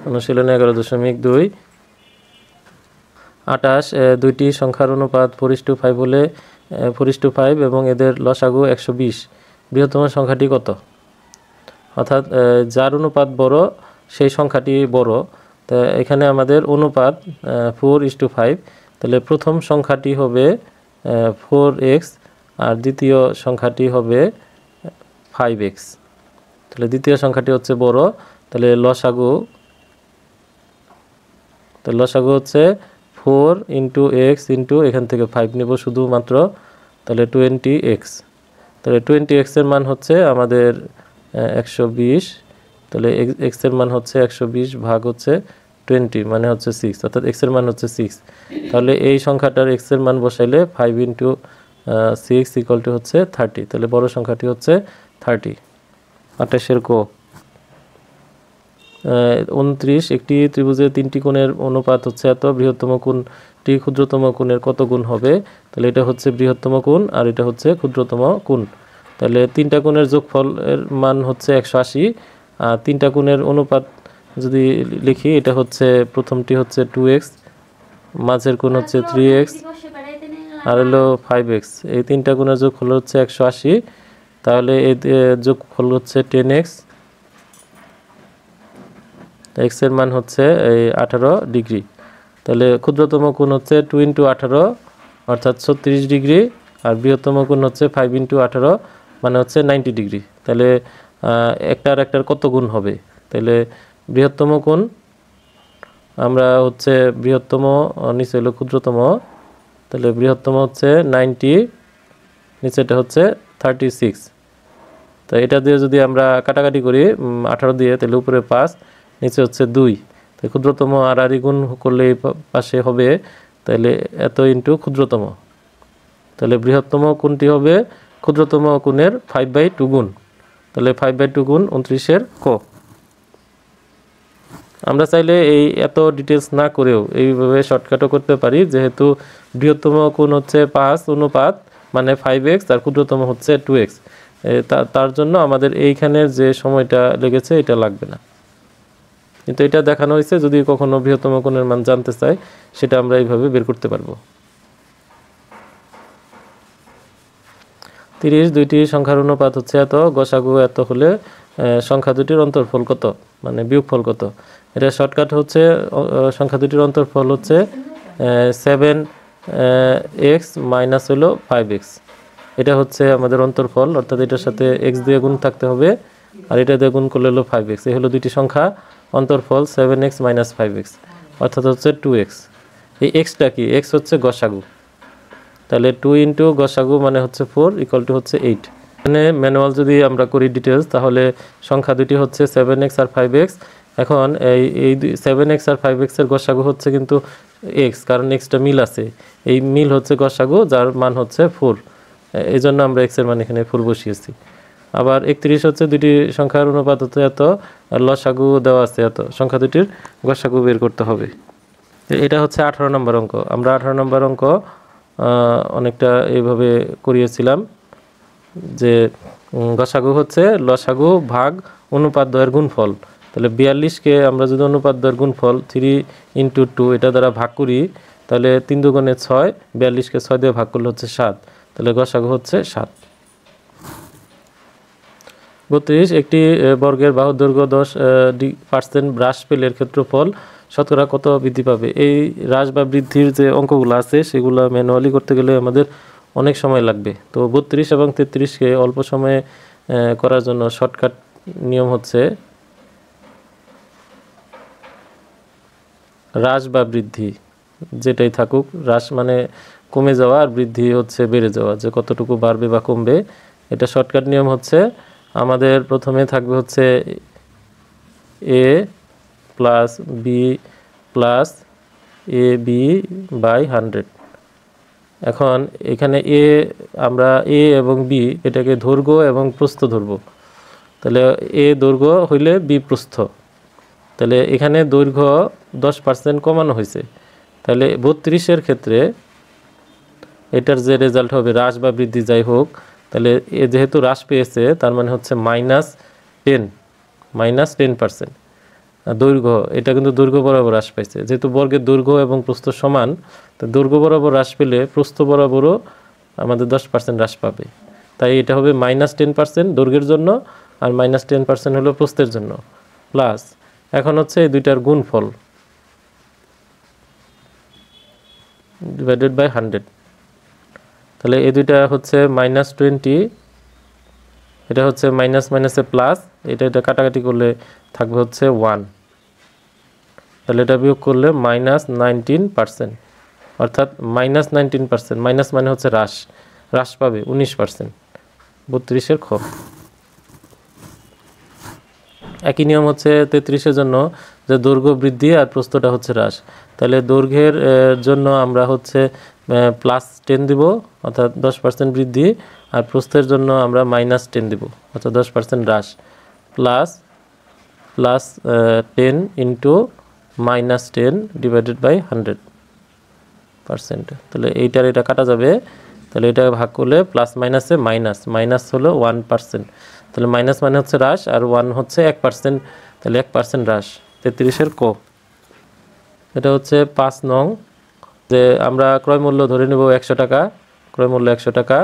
অনুশীলনে 11.2 28 দুইটি সংখ্যার অনুপাত 4:5 হলে 4:5 এবং এদের লসাগু 120, বৃহত্তম সংখ্যাটি কত? অর্থাৎ যার অনুপাত বড় সেই সংখ্যাটি বড়। তো এখানে আমাদের অনুপাত 4:5, তাহলে প্রথম সংখ্যাটি হবে 4x আর দ্বিতীয় সংখ্যাটি হবে 5x, তাহলে দ্বিতীয় সংখ্যাটি হচ্ছে বড়, তাহলে লসাগু হচ্ছে 4 × x এখান থেকে 5 নেব শুধুমাত্র, তাহলে 20x, তাহলে 20x এর মান হচ্ছে আমাদের 120, তাহলে x এর মান হচ্ছে 120 ভাগ হচ্ছে 20 মানে হচ্ছে 6, অর্থাৎ x এর মান হচ্ছে 6, তাহলে এই সংখ্যাটার x এর মান বসাইলে 5 × 6 হচ্ছে 30, তাহলে বড় সংখ্যাটি হচ্ছে 30। 28 ক। 29 একটি ত্রিভুজের 3টি কোণের অনুপাত হচ্ছে এত, বৃহত্তম কোণটি ক্ষুদ্রতম কোণের কত গুণ হবে? তাহলে এটা হচ্ছে বৃহত্তম কোণ আর এটা হচ্ছে ক্ষুদ্রতম কোণ, তাহলে 3টা কোণের যোগফলের মান হচ্ছে 180, আর 3টা কোণের অনুপাত যদি লিখি, এটা হচ্ছে প্রথমটি হচ্ছে 2x, মাঝের কোণ হচ্ছে 3x আর হলো 5x, এই 3টা কোণের যোগফল হচ্ছে 180, তাহলে এই যোগফল হচ্ছে 10x, x এর মান হচ্ছে এই 18 ডিগ্রি, তাহলে ক্ষুদ্রতম কোণ হচ্ছে 2 × 18 অর্থাৎ 36 ডিগ্রি, আর বৃহত্তম কোণ হচ্ছে 5 × 18 মানে হচ্ছে 90 ডিগ্রি, তাহলে একটার কত গুণ হবে? তাহলে বৃহত্তম কোণ আমরা হচ্ছে বৃহত্তম, নিচে হলো ক্ষুদ্রতম, তাহলে বৃহত্তম হচ্ছে 90, নিচেটা হচ্ছে 36, তো এটা দিয়ে যদি আমরা কাটাকাটি করি 18 দিয়ে, তাহলে উপরে 5, নিচে হচ্ছে 2, তো ক্ষুদ্রতম আর গুণ করলে এই পাশে হবে, তাহলে এত ইন্টু ক্ষুদ্রতম, তাহলে বৃহত্তম কোণটি হবে ক্ষুদ্রতম কোণের 5/2 গুণ, তাহলে 5/2 গুণ 29 ক। আমরা চাইলে এই এত ডিটেলস না করেও এইভাবে শর্টকাটও করতে পারি, যেহেতু বৃহত্তম কোণ হচ্ছে 5 অনুপাত মানে 5x আর ক্ষুদ্রতম হচ্ছে 2x, তার জন্য আমাদের এইখানের যে সময়টা লেগেছে এটা লাগবে না, কিন্তু এটা দেখানো হয়েছে যদি কখনো বৃহত্তম কোণের মান জানতে চাই সেটা আমরা এইভাবে বের করতে পারবো। 30 দুইটি সংখ্যার অনুপাত হচ্ছে এত, গসাগু এত হলে সংখ্যা দুটির অন্তরফল কত, মানে বিয়োগফল কত? এটা শর্টকাট হচ্ছে সংখ্যা দুটির অন্তরফল হচ্ছে 7x মাইনাস হলো 5x, এটা হচ্ছে আমাদের অন্তরফল, অর্থাৎ এটার সাথে x দিয়ে গুণ থাকতে হবে আর এটা দিয়ে গুণ করলে হলো 5x, এই হলো দুটি সংখ্যা অন্তরফল 7x মাইনাস 5x অর্থাৎ হচ্ছে 2x। এই xটা কি? x হচ্ছে গসাগু, তাহলে 2 × গসাগু মানে হচ্ছে 4 = হচ্ছে 8। এখানে ম্যানুয়াল যদি আমরা করি ডিটেলস, তাহলে সংখ্যা দুটি হচ্ছে 7x আর 5x, এখন এই 7x আর 5x এর গসাগু হচ্ছে কিন্তু x, কারণ xটা মিল আছে, এই মিল হচ্ছে গসাগু যার মান হচ্ছে 4, এই জন্য আমরা x এর মান এখানে 4 বসিয়েছি। আবার 31 হচ্ছে দুটি সংখ্যার অনুপাত হচ্ছে এত, আর লসাগু দেওয়া আছে এত, সংখ্যা দুটির গসাগু বের করতে হবে। এটা হচ্ছে 18 নম্বর অঙ্ক। আমরা 18 নম্বর অঙ্ক অনেকটা এইভাবে করিয়েছিলাম যে গসাগু হচ্ছে লসাগু ভাগ অনুপাত দ্বয়ের গুণফল, তাহলে 42কে আমরা যদি অনুপাত দ্বয়ের গুণফল 3 × 2 এটা দ্বারা ভাগ করি, তাহলে 3 × 2 = 6, 42কে 6 দিয়ে ভাগ করলে হচ্ছে 7, তাহলে গসাগু হচ্ছে 7। 32 একটি বর্গের বাহুর দৈর্ঘ্য 10% হ্রাস পেলে এর ক্ষেত্রফল শতকরা কত বৃদ্ধি পাবে? এই হ্রাস বা বৃদ্ধির যে অঙ্কগুলো আছে সেগুলো ম্যানুয়ালি করতে গেলে আমাদের অনেক সময় লাগবে, তো 32 এবং 33কে অল্প সময়ে করার জন্য শর্টকাট নিয়ম হচ্ছে হ্রাস বা বৃদ্ধি যেটাই থাকুক, হ্রাস মানে কমে যাওয়া আর বৃদ্ধি হচ্ছে বেড়ে যাওয়া, যে কতটুকু বাড়বে বা কমবে। এটা শর্টকাট নিয়ম হচ্ছে আমাদের প্রথমে থাকবে হচ্ছে a + b + ab/100, এখন এখানে এ, আমরা এ এবং বি এটাকে দৈর্ঘ্য এবং প্রস্থ ধরব। তাহলে এ দৈর্ঘ্য হইলে বি প্রস্থ। তাহলে এখানে দৈর্ঘ্য 10% কমানো হয়েছে। তাহলে 32-এর ক্ষেত্রে এটার যে রেজাল্ট হবে, হ্রাস বা বৃদ্ধি যাই হোক, তাহলে এ যেহেতু হ্রাস পেয়েছে তার মানে হচ্ছে -10%। দৈর্ঘ্য, এটা কিন্তু দৈর্ঘ্য বরাবর হ্রাস পাইছে, যেহেতু বর্গের দৈর্ঘ্য এবং প্রস্থ সমান, তো দৈর্ঘ্য বরাবর হ্রাস পেলে প্রস্থ বরাবরও আমাদের 10% হ্রাস পাবে। তাই এটা হবে -10% দৈর্ঘ্যের জন্য, আর -10% হলো প্রস্থের জন্য। প্লাস এখন হচ্ছে এই দুইটার গুণফল ডিভাইডেড বাই 100। তাহলে এই দুইটা হচ্ছে -20, এটা হচ্ছে মাইনাস মাইনাসে প্লাস, এটা কাটাকাটি করলে থাকবে হচ্ছে 1। তাহলে এটা বিয়োগ করলে -19%, অর্থাৎ -19%। মাইনাস মানে হচ্ছে হ্রাস পাবে 19%। 32-এর খ। একই নিয়ম হচ্ছে 33-এর জন্য, যে দৈর্ঘ্য বৃদ্ধি আর প্রস্থটা হচ্ছে হ্রাস। তাহলে দৈর্ঘ্যের জন্য আমরা হচ্ছে +10 দিব, অর্থাৎ 10% বৃদ্ধি, আর প্রস্থের জন্য আমরা -10 দিব, অর্থাৎ 10% হ্রাস। Plus 10 into -10 divided by 100%। তাহলে এইটার এটা কাটা যাবে, তাহলে এটা ভাগ করলে প্লাস মাইনাসে মাইনাস হলো 1%। তাহলে মাইনাস মানে হচ্ছে হ্রাস, আর 1 হচ্ছে 1%, তাহলে 1% হ্রাস। 33-এর ক। এটা হচ্ছে 5 নং, যে আমরা ক্রয় মূল্য ধরে নেব 100 টাকা, ক্রয় মূল্য 100 টাকা,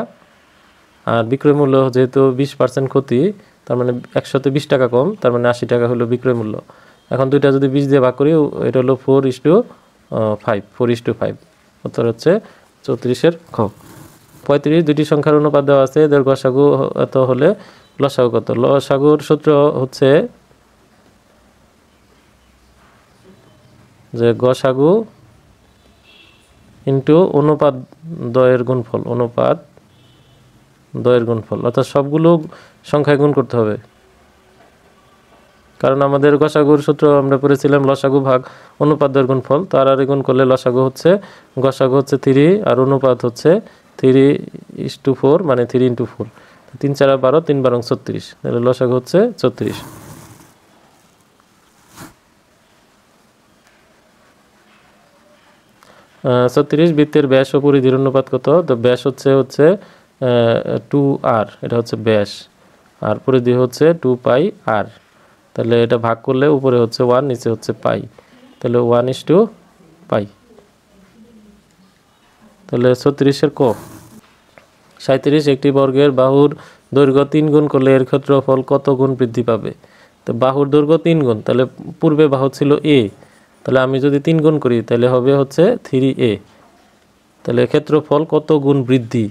আর বিক্রয় মূল্য যেহেতু 20% ক্ষতি, তার মানে 100-তে 20 টাকা কম, তার মানে 80 টাকা হলো বিক্রয় মূল্য। এখন দুইটা যদি 20 দিয়ে ভাগ করি, এটা হলো 4:5। উত্তর হচ্ছে 34-এর খ। 35 দুইটি সংখ্যার অনুপাত দেওয়া আছে, এদের গসাগু এত হলে লসাগু কত? লসাগুর সূত্র হচ্ছে যে গসাগু ইন্টু অনুপাত দ্বয়ের গুণফল, অর্থাৎ সবগুলো সংখ্যায় গুণ করতে হবে। কারণ আমাদের গসাগুর সূত্র আমরা পড়েছিলাম লসাগু ভাগ অনুপাত দ্বয়ের গুণফল, তার আর গুণ করলে গসাগু হচ্ছে 3 আর অনুপাত হচ্ছে 3:4, মানে 3 × 4, 3 × 4 = 12, 3 × 12 = 36, তাহলে লসাগু হচ্ছে 34। 36 বৃত্তের ব্যাস ও পরিধির অনুপাত কত? তো ব্যাস হচ্ছে 2r, এটা হচ্ছে ব্যাস, আর পরিধি হচ্ছে 2πr। তাহলে এটা ভাগ করলে উপরে হচ্ছে 1, নিচে হচ্ছে পাই, তাহলে 1:π। তাহলে 36-এর ক। 37 একটি বর্গের বাহুর দৈর্ঘ্য 3 গুণ করলে এর ক্ষেত্রফল কত গুণ বৃদ্ধি পাবে? তো বাহুর দৈর্ঘ্য 3 গুণ, তাহলে পূর্বে বাহু ছিল a, তাহলে আমি যদি 3 গুণ করি তাহলে হবে হচ্ছে 3a। তাহলে ক্ষেত্রফল কত গুণ বৃদ্ধি,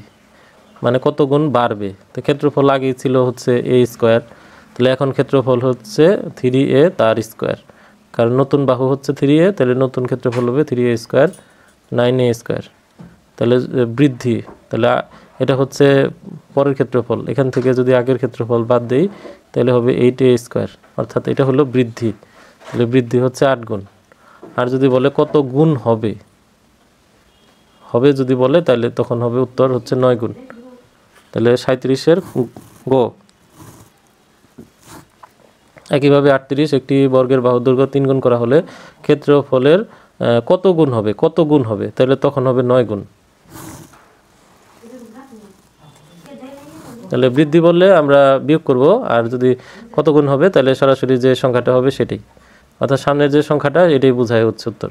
মানে কত গুণ বাড়বে? তো ক্ষেত্রফল আগেই ছিল হচ্ছে a², তাহলে এখন ক্ষেত্রফল হচ্ছে 3a তার স্কোয়ার, কারণ নতুন বাহু হচ্ছে 3a, তাহলে নতুন ক্ষেত্রফল হবে 3a², 9a²। তাহলে বৃদ্ধি, তাহলে এটা হচ্ছে পরের ক্ষেত্রফল, এখান থেকে যদি আগের ক্ষেত্রফল বাদ দেই তাহলে হবে 8a², অর্থাৎ এটা হলো বৃদ্ধি। তাহলে বৃদ্ধি হচ্ছে 8 গুণ। আর যদি বলে কত গুণ হবে যদি বলে, তাহলে তখন হবে উত্তর হচ্ছে 9 গুণ। তাহলে 37-এর গ। একইভাবে 38 একটি বর্গের বাহুর দৈর্ঘ্য 3 গুণ করা হলে ক্ষেত্রফলের কত গুণ হবে? তাহলে তখন হবে 9 গুণ। তাহলে বৃদ্ধি বললে আমরা বিয়োগ করব, আর যদি কত গুণ হবে তাহলে সরাসরি যে সংখ্যাটা হবে সেটাই, অর্থাৎ সামনের যে সংখ্যাটা এটাই বোঝায় হচ্ছে উত্তর।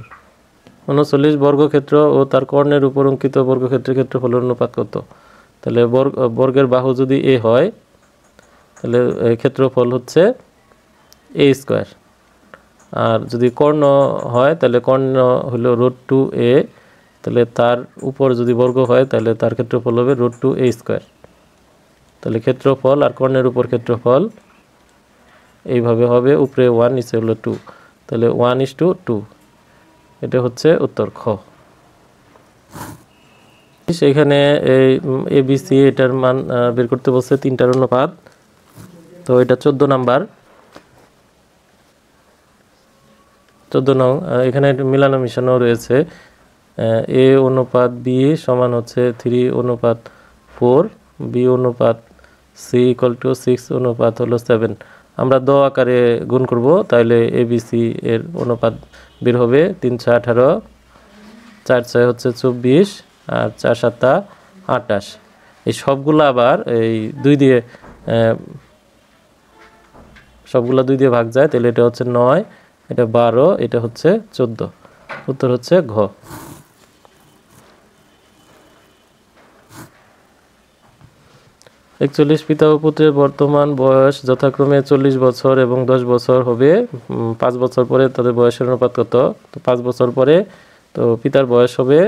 39 বর্গক্ষেত্র ও তার কর্ণের উপর অঙ্কিত বর্গক্ষেত্রের ক্ষেত্রফলের অনুপাত কত? তাহলে বর্গের বাহু যদি a হয় তাহলে ক্ষেত্রফল হচ্ছে a², আর যদি কর্ণ হয় তাহলে কর্ণ হলো √2a, তাহলে তার উপর যদি বর্গ হয় তাহলে তার ক্ষেত্রফল হবে √2a²। তাহলে ক্ষেত্রফল আর কর্ণের উপর ক্ষেত্রফল এইভাবে হবে, উপরে 1, নিচে হলো 2, তাহলে 1:2। এটা হচ্ছে উত্তর খ। এখানে এই ABC এটার মান বের করতে বলছে, 3টার অনুপাত, তো এটা 14 নাম্বার। 14 নং, এখানে মিলানো মিশানো রয়েছে। এ অনুপাত বি সমান হচ্ছে 3 অনুপাত 4, বি অনুপাত সি ইকুয়াল টু 6 অনুপাত হলো 7। আমরা দ আকারে গুণ করব, তাইলে এবিসি এর অনুপাত বের হবে 3 6 18, 4 6 হচ্ছে 24 আর 4 7 28। এই সবগুলো আবার এই 2 দিয়ে সবগুলো 2 দিয়ে ভাগ যায়, তাহলে এটা হচ্ছে 9, এটা 12, এটা হচ্ছে 14। উত্তর হচ্ছে ঘ। 41 পিতা ও পুত্রের বর্তমান বয়স যথাক্রমে 40 বছর এবং 10 বছর হবে। 5 বছর পরে তাদের বয়সের অনুপাত কত? তো 5 বছর পরে তো পিতার বয়স হবে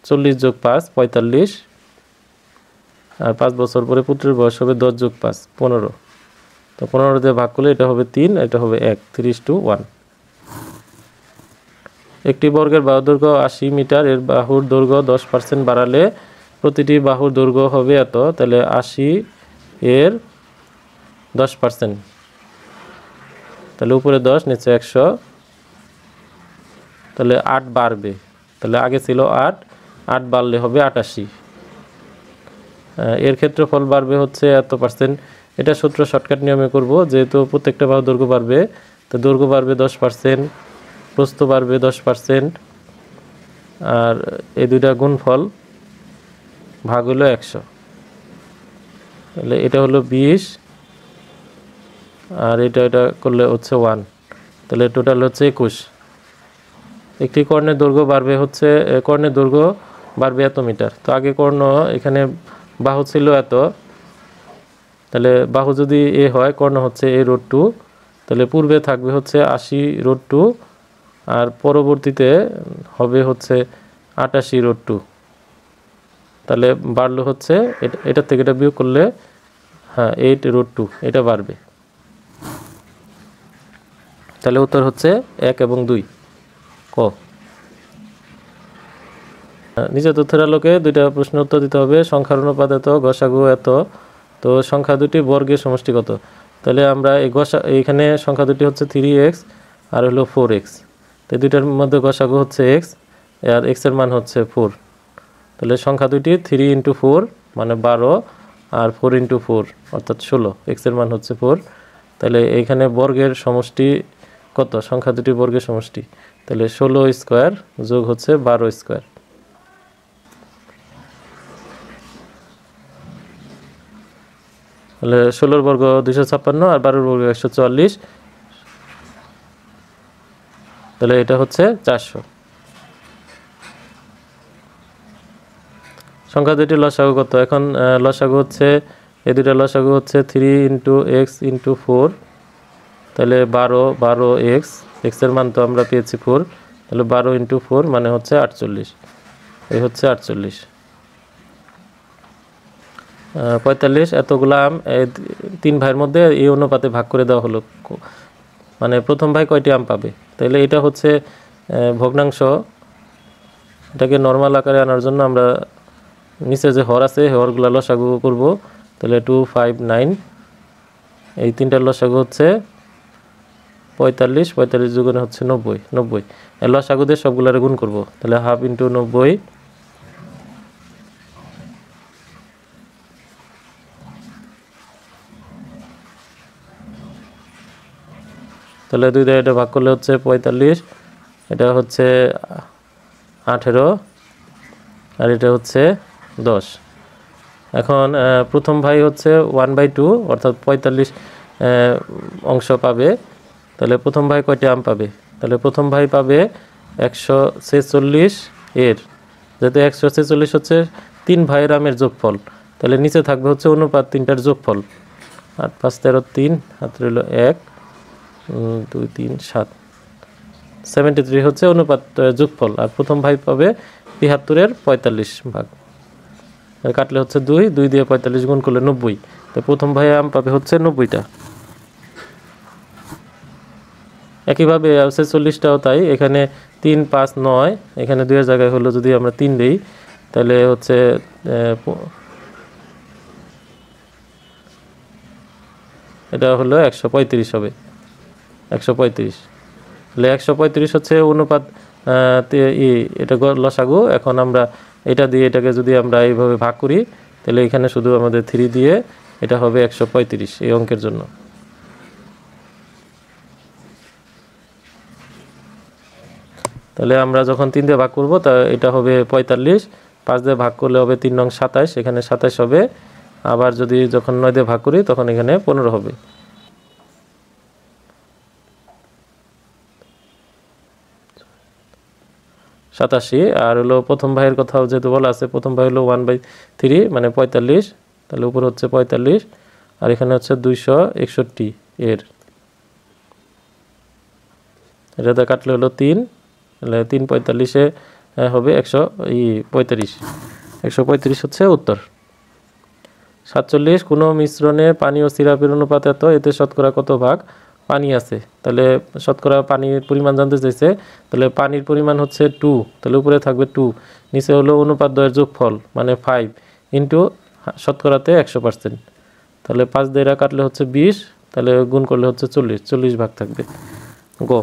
40 যোগ 5 45, আর 5 বছর পরে পুত্রের বয়স হবে 10 যোগ 5 15। তো 15 দিয়ে ভাগ করলে এটা হবে 3, এটা হবে 1, 3:1। একটি বর্গের বাহুর দৈর্ঘ্য 80 মিটার, এর বাহুর দৈর্ঘ্য 10% বাড়ালে প্রতিটি বাহুর দৈর্ঘ্য হবে এত, তাহলে 80 এর 10%, তাহলে উপরে 10 নিচে 100, তাহলে 8 বাড়বে। তাহলে আগে ছিল 8, 8 বাড়লে হবে 88। এর ক্ষেত্রফল বাড়বে হচ্ছে এত %। এটা সূত্র শর্টকাট নিয়মে করব, যেহেতু প্রত্যেকটা বাহুর দৈর্ঘ্য বাড়বে, তো দৈর্ঘ্য বাড়বে 10%, প্রস্থ বাড়বে 10%, আর এই দুইটা গুণফল ভাগ হলো 100, তাহলে এটা হলো 20, আর এটা করলে হচ্ছে 1, তাহলে টোটাল হচ্ছে 21। একটি কর্ণের দৈর্ঘ্য বাড়বে হচ্ছে কর্ণের দৈর্ঘ্য বাড়বে এত মিটার। তো আগে কর্ণ এখানে বাহু ছিল এত, তাহলে বাহু যদি এ হয়, কর্ণ হচ্ছে a√2, তাহলে পূর্বে থাকবে হচ্ছে 80√2, আর পরবর্তীতে হবে হচ্ছে 88√2। তাহলে বাড়লো হচ্ছে এটা থেকে এটা বিয়োগ করলে 8√2, এটা বাড়বে। তাহলে উত্তর হচ্ছে 1 এবং 2 ক। নিচে তথ্যের আলোকে দুইটা প্রশ্নের উত্তর দিতে হবে। সংখ্যার অনুপাত এত, গসাগু এত, তো সংখ্যা দুটি বর্গের সমষ্টি কত? তাহলে আমরা এইখানে সংখ্যা দুটি হচ্ছে 3x আর হলো 4x, তো দুইটার মধ্যে গসাগু হচ্ছে x, আর x এর মান হচ্ছে 4। তাহলে সংখ্যা দুটি 3 × 4 মানে 12, আর 4 × 4 অর্থাৎ 16, x এর মান হচ্ছে 4। তাহলে এইখানে বর্গের সমষ্টি কত? সংখ্যা দুটি বর্গের সমষ্টি, তাহলে 16 স্কোয়ার যোগ হচ্ছে 12 স্কোয়ার। তাহলে 16 বর্গ 256 আর 12 বর্গ 144, তাহলে এটা হচ্ছে 400। সংখ্যা দুটি লসাগু কত? এখন লসাগু হচ্ছে এই দুইটা লসাগু হচ্ছে 3 × x × 4, তাহলে 12x, x এর মান তো আমরা পেয়েছি 4, তাহলে 12 × 4 মানে হচ্ছে 48, এই হচ্ছে 48। 45 এতগুলো আম 3 ভাইয়ের মধ্যে এই অনুপাতে ভাগ করে দেওয়া হলো, মানে প্রথম ভাই কয়টি আম পাবে? তাহলে এটা হচ্ছে ভগ্নাংশ, এটাকে নর্মাল আকারে আনার জন্য আমরা নিচে যে হর আছে হরগুলো লসাগু করব। তাহলে 2 5 9, এই তিনটার লসাগু হচ্ছে 45, 45 যোগনে হচ্ছে 90, এর লসাগু দিয়ে সবগুলোর গুণ করব। তাহলে 1/2 × 90, তাহলে 2 দিয়ে এটা ভাগ করলে হচ্ছে 45, এটা হচ্ছে 18, আর এটা হচ্ছে 10। এখন প্রথম ভাই হচ্ছে 1/2 অর্থাৎ 45 অংশ পাবে। তাহলে প্রথম ভাই কয়টি আম পাবে? তাহলে প্রথম ভাই পাবে 146 এর, যেহেতু 146 হচ্ছে 3 ভাইয়ের আমের যোগফল, তাহলে নিচে থাকবে হচ্ছে অনুপাত 3টার যোগফল। 8 5 13 3, হাত রইল 1 2 3 7, 73 হচ্ছে অনুপাত যোগফল, আর প্রথম ভাই পাবে 73 এর 45 ভাগ, কাটলে হচ্ছে 2 দিয়ে 45 গুণ করলে 90, তো প্রথম ভাই আম পাবে হচ্ছে 90টা। একইভাবে 46টাও তাই, এখানে 3 5 9, এখানে 2 এর জায়গায় হলো যদি আমরা 3 দেই, তাহলে হচ্ছে এটা হলো 135 হবে, 135। তাহলে 135 হচ্ছে অনুপাত এটা লসাগু। এখন আমরা এটা দিয়ে এটাকে যদি আমরা এইভাবে ভাগ করি তাহলে এখানে শুধু আমাদের 3 দিয়ে এটা হবে 135 এই অঙ্কের জন্য। তাহলে আমরা যখন 3 দিয়ে ভাগ করব তা এটা হবে 45, 5 দিয়ে ভাগ করলে হবে 3 নং 27, এখানে 27 হবে। আবার যদি যখন 9 দিয়ে ভাগ করি তখন এখানে 15 হবে। সাতাশি। আর হলো প্রথম ভাইয়ের কথাও যেহেতু বলা আছে, প্রথম ভাই হলো 1/3 মানে 45, তাহলে উপর হচ্ছে 45 আর এখানে হচ্ছে 261 এর, এটাতে কাটলে হলো 3, তাহলে 3 45-এ হবে 135, 135 হচ্ছে উত্তর। 47 কোনো মিশ্রণে পানি ও সিরাপের অনুপাত এত, এতে শতকরা কত ভাগ পানি আছে। তাহলে শতকরা পানির পরিমাণ জানতে চাইছে, তাহলে পানির পরিমাণ হচ্ছে 2, তাহলে উপরে থাকবে 2, নিচে হলো অনুপাত দ্বয়ের যোগফল মানে 5 ইন্টু শতকরাতে 100%, তাহলে 5 দিয়ে কাটলে হচ্ছে 20, তাহলে গুণ করলে হচ্ছে 40 ভাগ থাকবে। গো।